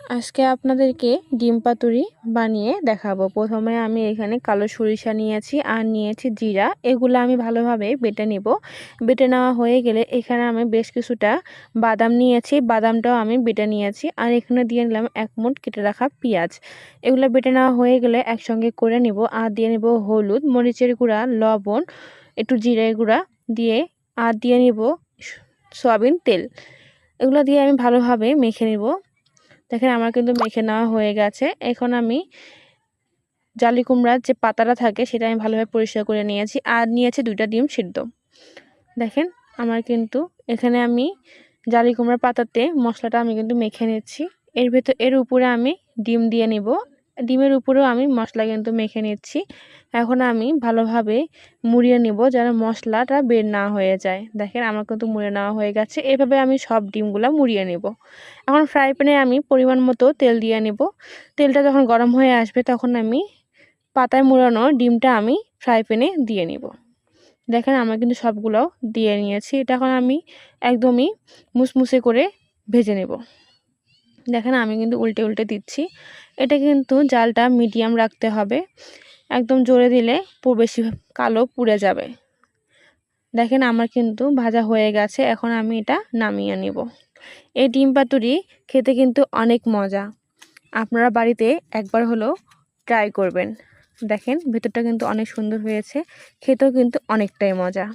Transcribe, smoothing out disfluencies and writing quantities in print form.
আজকে আপনাদেরকে ডিম পাতুরি বানিয়ে দেখাবো। প্রথমে আমি এখানে কালো সরিষা নিয়েছি আর নিয়েছি জিরা। এগুলো আমি ভালোভাবে বেটে নিব। বেটে নেওয়া হয়ে গেলে এখানে আমি বেশ কিছুটা বাদাম নিয়েছি, বাদামটাও আমি বেটে নিয়েছি। আর এখানে দিয়ে নিলাম 1 মুঠ কেটে রাখা পেঁয়াজ। এগুলো বেটে নেওয়া হয়ে গেলে একসঙ্গে করে নিব। আর দিয়ে নিব হলুদ, মরিচের গুঁড়া, লবণ, একটু জিরের গুঁড়া দিয়ে আর দিয়ে নিব সয়াবিন তেল। এগুলো দিয়ে আমি ভালোভাবে মেখে নিব। দেখেন আমার কিন্তু মেখে নেওয়া হয়ে গেছে। এখন আমি জালি কুমড়ার যে পাতাটা থাকে সেটা আমি ভালোভাবে পরিষ্কার করে নিয়েছি আর নিয়েছি 2টা ডিম সিদ্ধ। দেখেন আমার কিন্তু এখানে আমি জালি কুমড়ার পাতাতে মশলাটা আমি কিন্তু মেখে নিচ্ছি। এর উপরে আমি ডিম দিয়ে নিব। ডিমের উপরেও আমি মশলা কিন্তু মেখে নিচ্ছি। এখন আমি ভালোভাবে মুড়িয়ে নিব যেন মশলাটা বের না হয়ে যায়। দেখেন আমার কিন্তু মুড়ে নেওয়া হয়ে গেছে। এভাবে আমি সব ডিমগুলা মুড়িয়ে নিব। এখন ফ্রাই প্যানে আমি পরিমাণ মতো তেল দিয়ে নিব। তেলটা যখন গরম হয়ে আসবে তখন আমি পাতায় মুড়ানো ডিমটা আমি ফ্রাই প্যানে দিয়ে নিব। দেখেন আমার কিন্তু সবগুলো দিয়ে নিয়েছি। এটা এখন আমি একদমই মুসমুসে করে ভেজে নেব। দেখেন আমি কিন্তু উল্টে উল্টে দিচ্ছি। এটা কিন্তু জালটা মিডিয়াম রাখতে হবে। একদম জোরে দিলে বেশি কালো পুড়ে যাবে। দেখেন আমার কিন্তু ভাজা হয়ে গেছে। এখন আমি এটা নামিয়ে নিব। এই ডিম পাতুরি খেতে কিন্তু অনেক মজা। আপনারা বাড়িতে একবার হলেও ট্রাই করবেন। দেখেন ভেতরটা কিন্তু অনেক সুন্দর হয়েছে। খেতেও কিন্তু অনেকটাই মজা।